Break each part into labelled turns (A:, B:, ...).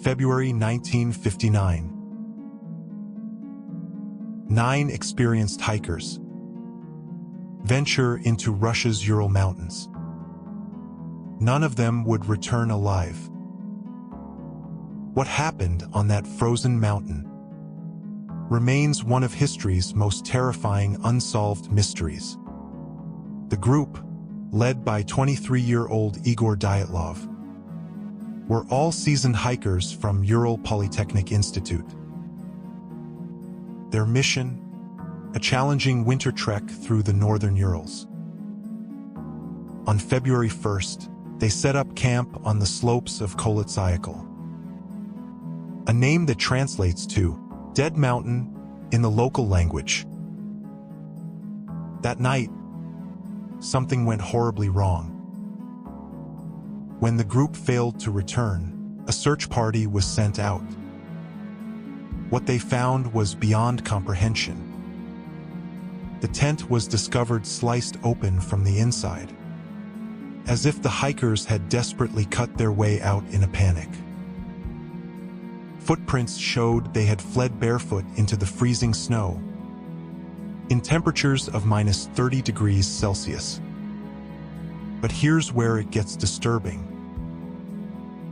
A: February 1959. 9 experienced hikers venture into Russia's Ural Mountains. None of them would return alive. What happened on that frozen mountain remains one of history's most terrifying unsolved mysteries. The group, led by 23-year-old Igor Dyatlov, were all seasoned hikers from Ural Polytechnic Institute. Their mission, a challenging winter trek through the northern Urals. On February 1st, they set up camp on the slopes of Colonists, a name that translates to Dead Mountain in the local language. That night, something went horribly wrong. When the group failed to return, a search party was sent out. What they found was beyond comprehension. The tent was discovered sliced open from the inside, as if the hikers had desperately cut their way out in a panic. Footprints showed they had fled barefoot into the freezing snow, in temperatures of -30 degrees Celsius. But here's where it gets disturbing.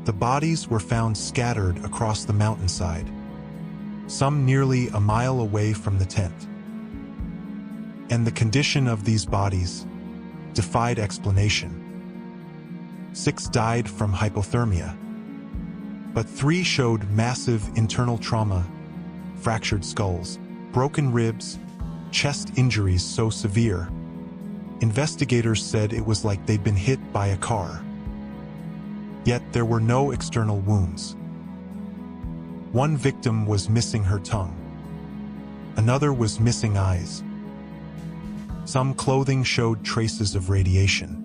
A: The bodies were found scattered across the mountainside, some nearly a mile away from the tent. And the condition of these bodies defied explanation. 6 died from hypothermia, but 3 showed massive internal trauma, fractured skulls, broken ribs, chest injuries so severe, investigators said it was like they'd been hit by a car. Yet there were no external wounds. One victim was missing her tongue. Another was missing eyes. Some clothing showed traces of radiation.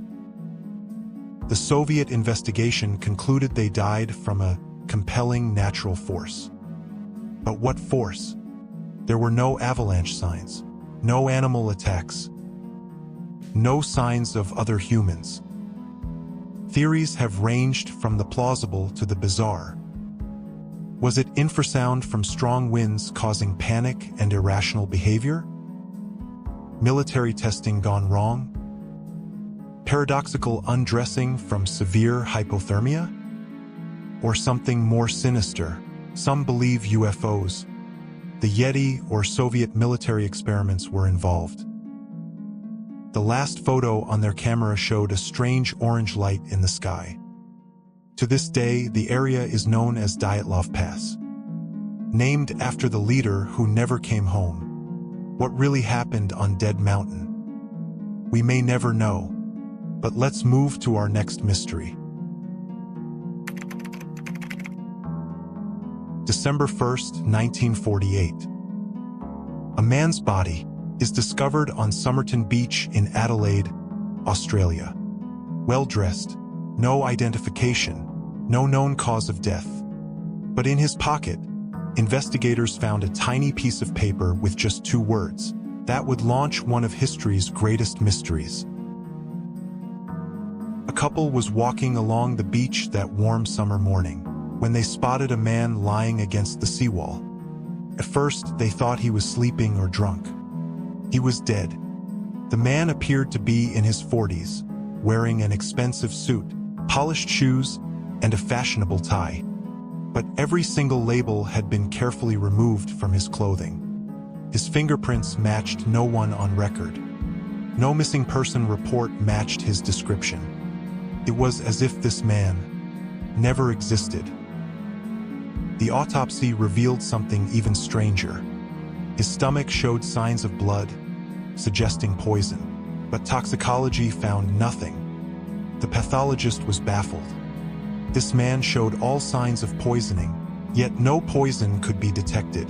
A: The Soviet investigation concluded they died from a compelling natural force. But what force? There were no avalanche signs, no animal attacks, no signs of other humans. Theories have ranged from the plausible to the bizarre. Was it infrasound from strong winds causing panic and irrational behavior? Military testing gone wrong? Paradoxical undressing from severe hypothermia? Or something more sinister? Some believe UFOs, the Yeti, or Soviet military experiments were involved. The last photo on their camera showed a strange orange light in the sky. To this day, the area is known as Dyatlov Pass, named after the leader who never came home. What really happened on Dead Mountain? We may never know, but let's move to our next mystery. December 1st, 1948. A man's body is discovered on Somerton Beach in Adelaide, Australia. Well-dressed, no identification, no known cause of death. But in his pocket, investigators found a tiny piece of paper with just 2 words that would launch one of history's greatest mysteries. A couple was walking along the beach that warm summer morning when they spotted a man lying against the seawall. At first, they thought he was sleeping or drunk. He was dead. The man appeared to be in his 40s, wearing an expensive suit, polished shoes, and a fashionable tie. But every single label had been carefully removed from his clothing. His fingerprints matched no one on record. No missing person report matched his description. It was as if this man never existed. The autopsy revealed something even stranger. His stomach showed signs of blood, suggesting poison, but toxicology found nothing. The pathologist was baffled. This man showed all signs of poisoning, yet no poison could be detected.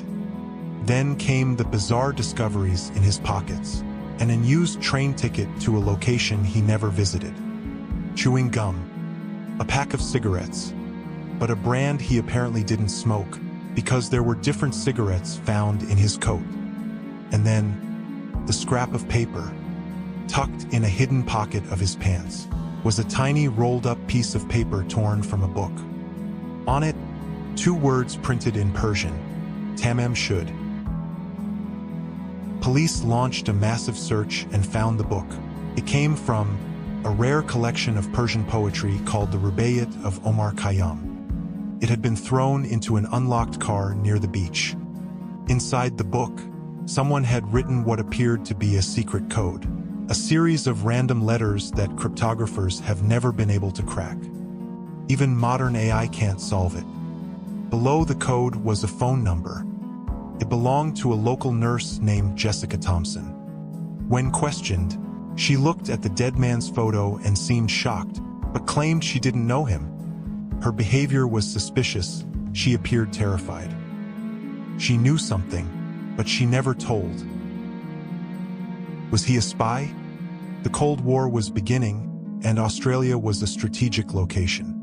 A: Then came the bizarre discoveries in his pockets, an unused train ticket to a location he never visited, chewing gum, a pack of cigarettes, but a brand he apparently didn't smoke because there were different cigarettes found in his coat. And then, the scrap of paper, tucked in a hidden pocket of his pants, was a tiny rolled-up piece of paper torn from a book. On it, 2 words printed in Persian, Tamam Shud. Police launched a massive search and found the book. It came from a rare collection of Persian poetry called the Rubaiyat of Omar Khayyam. It had been thrown into an unlocked car near the beach. Inside the book, someone had written what appeared to be a secret code, a series of random letters that cryptographers have never been able to crack. Even modern AI can't solve it. Below the code was a phone number. It belonged to a local nurse named Jessica Thompson. When questioned, she looked at the dead man's photo and seemed shocked, but claimed she didn't know him. Her behavior was suspicious. She appeared terrified. She knew something, but she never told. Was he a spy? The Cold War was beginning, and Australia was a strategic location.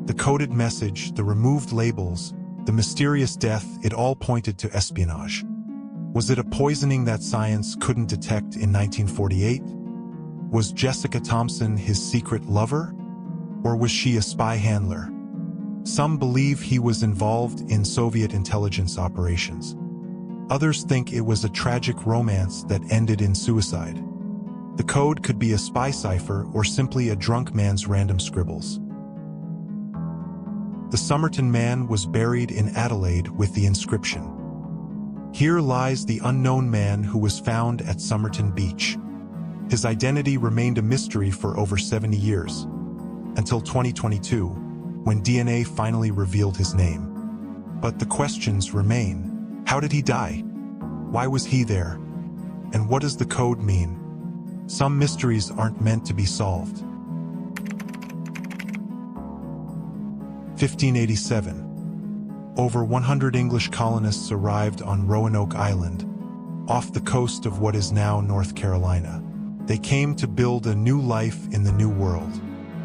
A: The coded message, the removed labels, the mysterious death, it all pointed to espionage. Was it a poisoning that science couldn't detect in 1948? Was Jessica Thompson his secret lover? Or was she a spy handler? Some believe he was involved in Soviet intelligence operations. Others think it was a tragic romance that ended in suicide. The code could be a spy cipher or simply a drunk man's random scribbles. The Somerton Man was buried in Adelaide with the inscription, "Here lies the unknown man who was found at Somerton Beach." His identity remained a mystery for over 70 years, until 2022, when DNA finally revealed his name. But the questions remain. How did he die? Why was he there? And what does the code mean? Some mysteries aren't meant to be solved. 1587. Over 100 English colonists arrived on Roanoke Island, off the coast of what is now North Carolina. They came to build a new life in the New World.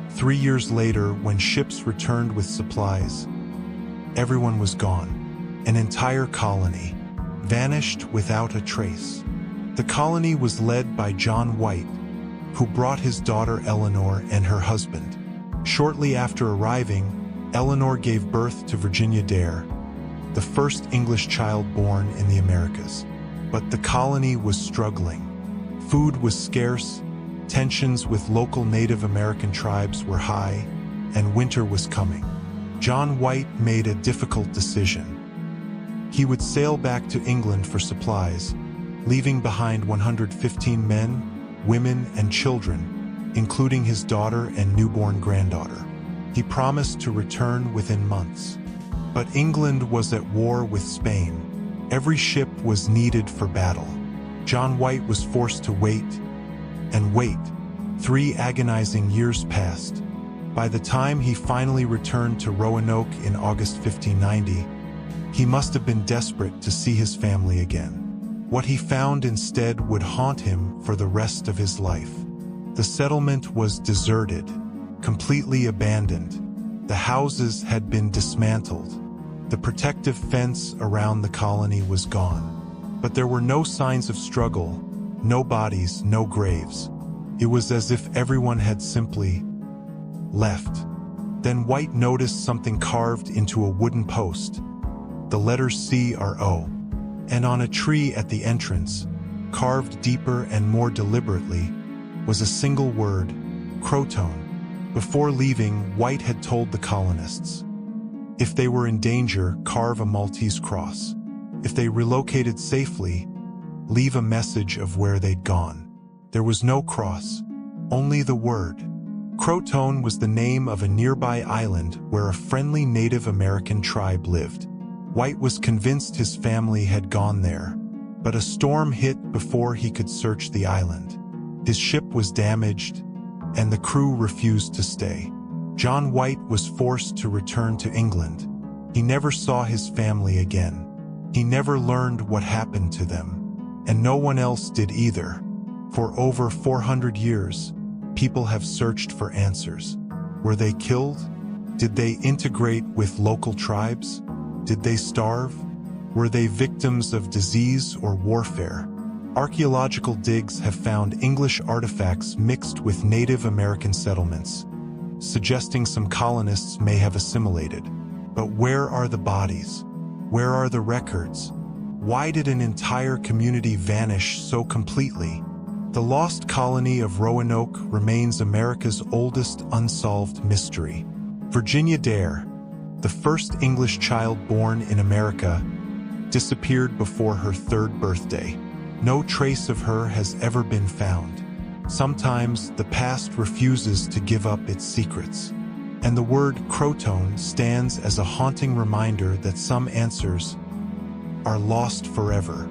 A: 3 years later, when ships returned with supplies, everyone was gone. An entire colony vanished without a trace. The colony was led by John White, who brought his daughter Eleanor and her husband. Shortly after arriving, Eleanor gave birth to Virginia Dare, the first English child born in the Americas. But the colony was struggling. Food was scarce, tensions with local Native American tribes were high, and winter was coming. John White made a difficult decision. He would sail back to England for supplies, leaving behind 115 men, women, and children, including his daughter and newborn granddaughter. He promised to return within months. But England was at war with Spain. Every ship was needed for battle. John White was forced to wait and wait. 3 agonizing years passed. By the time he finally returned to Roanoke in August 1590, he must have been desperate to see his family again. What he found instead would haunt him for the rest of his life. The settlement was deserted, completely abandoned. The houses had been dismantled. The protective fence around the colony was gone. But there were no signs of struggle, no bodies, no graves. It was as if everyone had simply left. Then White noticed something carved into a wooden post, the letters CRO, and on a tree at the entrance, carved deeper and more deliberately, was a single word, CROATOAN. Before leaving, White had told the colonists, if they were in danger, carve a Maltese cross. If they relocated safely, leave a message of where they'd gone. There was no cross, only the word. CROATOAN was the name of a nearby island where a friendly Native American tribe lived. White was convinced his family had gone there, but a storm hit before he could search the island. His ship was damaged, and the crew refused to stay. John White was forced to return to England. He never saw his family again. He never learned what happened to them, and no one else did either. For over 400 years, people have searched for answers. Were they killed? Did they integrate with local tribes? Did they starve? Were they victims of disease or warfare? Archaeological digs have found English artifacts mixed with Native American settlements, suggesting some colonists may have assimilated. But where are the bodies? Where are the records? Why did an entire community vanish so completely? The lost colony of Roanoke remains America's oldest unsolved mystery. Virginia Dare, the first English child born in America, disappeared before her 3rd birthday. No trace of her has ever been found. Sometimes the past refuses to give up its secrets. And the word CROATOAN stands as a haunting reminder that some answers are lost forever.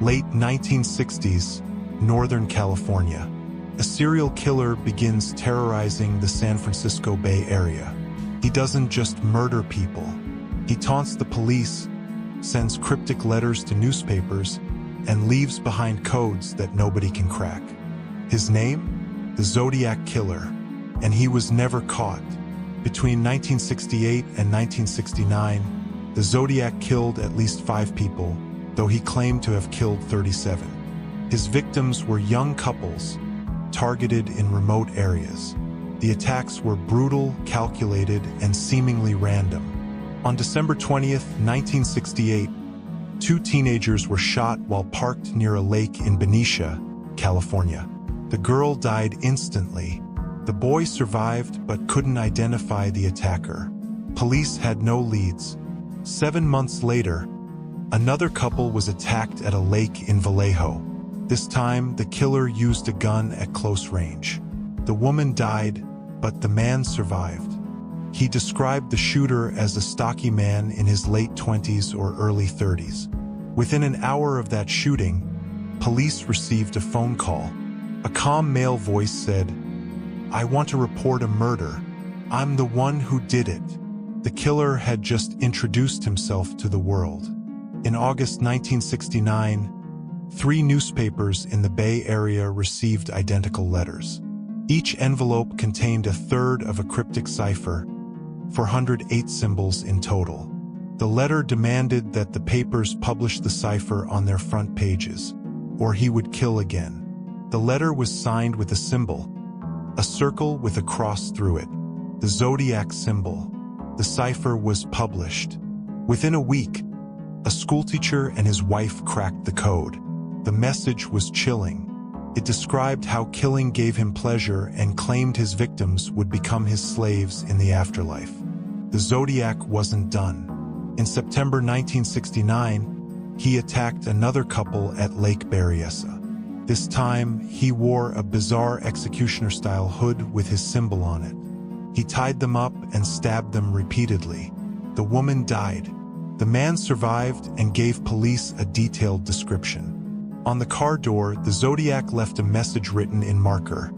A: Late 1960s, Northern California. A serial killer begins terrorizing the San Francisco Bay Area. He doesn't just murder people. He taunts the police, sends cryptic letters to newspapers, and leaves behind codes that nobody can crack. His name? The Zodiac Killer. And he was never caught. Between 1968 and 1969, the Zodiac killed at least 5 people, though he claimed to have killed 37. His victims were young couples, targeted in remote areas. The attacks were brutal, calculated, and seemingly random. On December 20th, 1968, 2 teenagers were shot while parked near a lake in Benicia, California. The girl died instantly. The boy survived but couldn't identify the attacker. Police had no leads. 7 months later, another couple was attacked at a lake in Vallejo. This time, the killer used a gun at close range. The woman died, but the man survived. He described the shooter as a stocky man in his late 20s or early 30s. Within an hour of that shooting, police received a phone call. A calm male voice said, "I want to report a murder. I'm the one who did it." The killer had just introduced himself to the world. In August 1969, 3 newspapers in the Bay Area received identical letters. Each envelope contained a third of a cryptic cipher, 408 symbols in total. The letter demanded that the papers publish the cipher on their front pages, or he would kill again. The letter was signed with a symbol, a circle with a cross through it, the Zodiac symbol. The cipher was published. Within a week, a schoolteacher and his wife cracked the code. The message was chilling. It described how killing gave him pleasure and claimed his victims would become his slaves in the afterlife. The Zodiac wasn't done. In September 1969, he attacked another couple at Lake Berryessa. This time, he wore a bizarre executioner-style hood with his symbol on it. He tied them up and stabbed them repeatedly. The woman died. The man survived and gave police a detailed description. On the car door, the Zodiac left a message written in marker.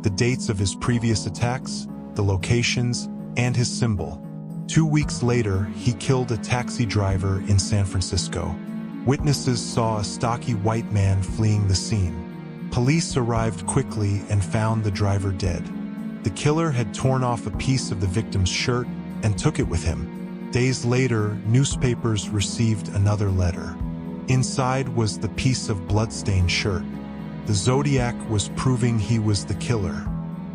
A: The dates of his previous attacks, the locations, and his symbol. 2 weeks later, he killed a taxi driver in San Francisco. Witnesses saw a stocky white man fleeing the scene. Police arrived quickly and found the driver dead. The killer had torn off a piece of the victim's shirt and took it with him. Days later, newspapers received another letter. Inside was the piece of blood-stained shirt. The Zodiac was proving he was the killer.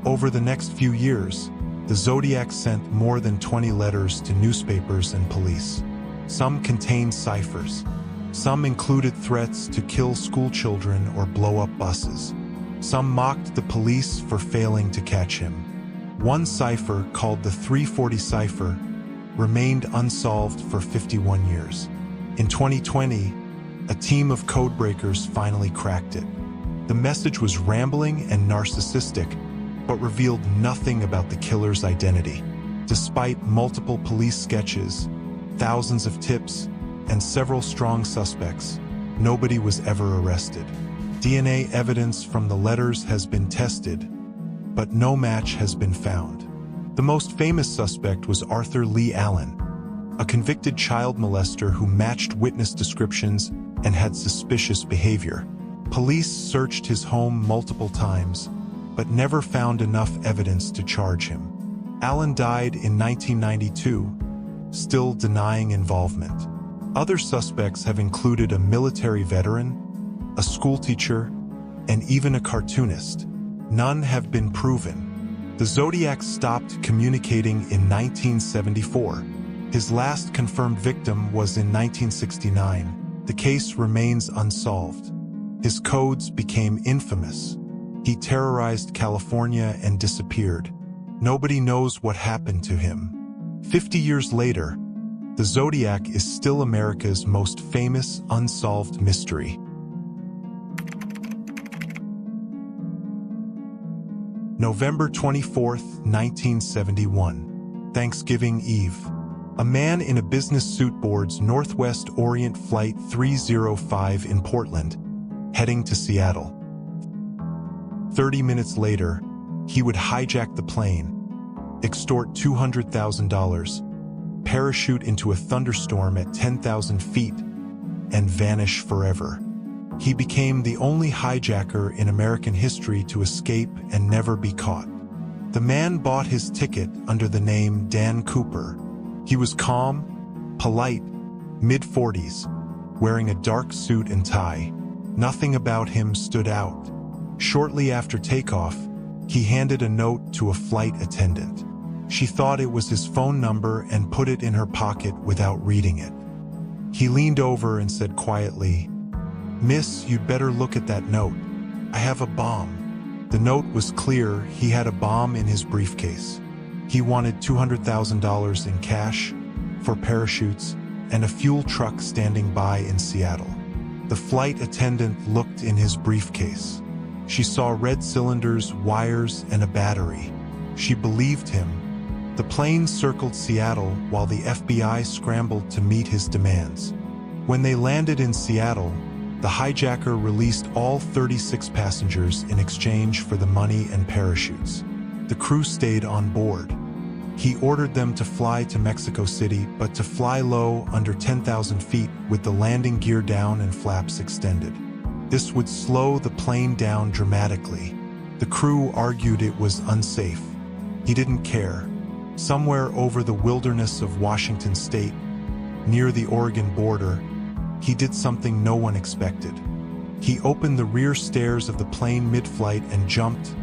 A: Over the next few years, the Zodiac sent more than 20 letters to newspapers and police. Some contained ciphers. Some included threats to kill schoolchildren or blow up buses. Some mocked the police for failing to catch him. One cipher, called the 340 cipher, remained unsolved for 51 years. In 2020, a team of codebreakers finally cracked it. The message was rambling and narcissistic, but revealed nothing about the killer's identity. Despite multiple police sketches, thousands of tips, and several strong suspects, nobody was ever arrested. DNA evidence from the letters has been tested, but no match has been found. The most famous suspect was Arthur Lee Allen, a convicted child molester who matched witness descriptions and had suspicious behavior. Police searched his home multiple times, but never found enough evidence to charge him. Allen died in 1992, still denying involvement. Other suspects have included a military veteran, a schoolteacher, and even a cartoonist. None have been proven. The Zodiac stopped communicating in 1974. His last confirmed victim was in 1969. The case remains unsolved. His codes became infamous. He terrorized California and disappeared. Nobody knows what happened to him. 50 years later, the Zodiac is still America's most famous unsolved mystery. November 24, 1971. Thanksgiving Eve. A man in a business suit boards Northwest Orient Flight 305 in Portland, heading to Seattle. 30 minutes later, he would hijack the plane, extort $200,000, parachute into a thunderstorm at 10,000 feet, and vanish forever. He became the only hijacker in American history to escape and never be caught. The man bought his ticket under the name Dan Cooper. He was calm, polite, mid-40s, wearing a dark suit and tie. Nothing about him stood out. Shortly after takeoff, he handed a note to a flight attendant. She thought it was his phone number and put it in her pocket without reading it. He leaned over and said quietly, "Miss, you'd better look at that note. I have a bomb." The note was clear. He had a bomb in his briefcase. He wanted $200,000 in cash, for parachutes, and a fuel truck standing by in Seattle. The flight attendant looked in his briefcase. She saw red cylinders, wires, and a battery. She believed him. The plane circled Seattle while the FBI scrambled to meet his demands. When they landed in Seattle, the hijacker released all 36 passengers in exchange for the money and parachutes. The crew stayed on board. He ordered them to fly to Mexico City, but to fly low, under 10,000 feet, with the landing gear down and flaps extended. This would slow the plane down dramatically. The crew argued it was unsafe. He didn't care. Somewhere over the wilderness of Washington state, near the Oregon border, he did something no one expected. He opened the rear stairs of the plane mid-flight and jumped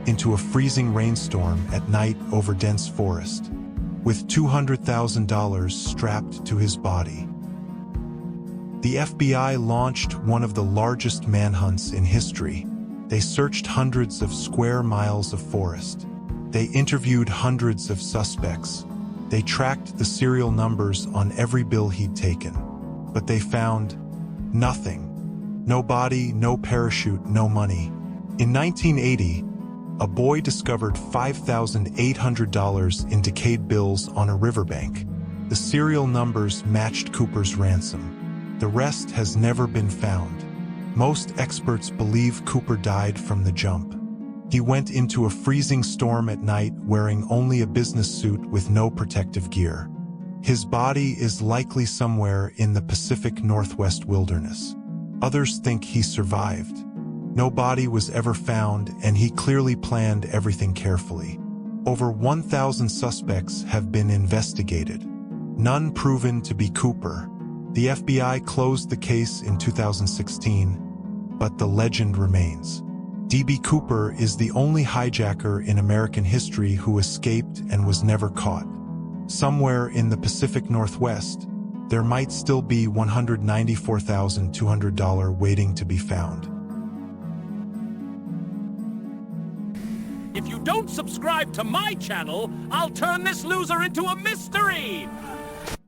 A: into a freezing rainstorm at night over dense forest, with $200,000 strapped to his body. The FBI launched one of the largest manhunts in history. They searched hundreds of square miles of forest. They interviewed hundreds of suspects. They tracked the serial numbers on every bill he'd taken. But they found nothing. No body, no parachute, no money. In 1980, a boy discovered $5,800 in decayed bills on a riverbank. The serial numbers matched Cooper's ransom. The rest has never been found. Most experts believe Cooper died from the jump. He went into a freezing storm at night wearing only a business suit with no protective gear. His body is likely somewhere in the Pacific Northwest wilderness. Others think he survived. No body was ever found, and he clearly planned everything carefully. Over 1,000 suspects have been investigated. None proven to be Cooper. The FBI closed the case in 2016, but the legend remains. D.B. Cooper is the only hijacker in American history who escaped and was never caught. Somewhere in the Pacific Northwest, there might still be $194,200 waiting to be found.
B: If you don't subscribe to my channel, I'll turn this loser into a mystery!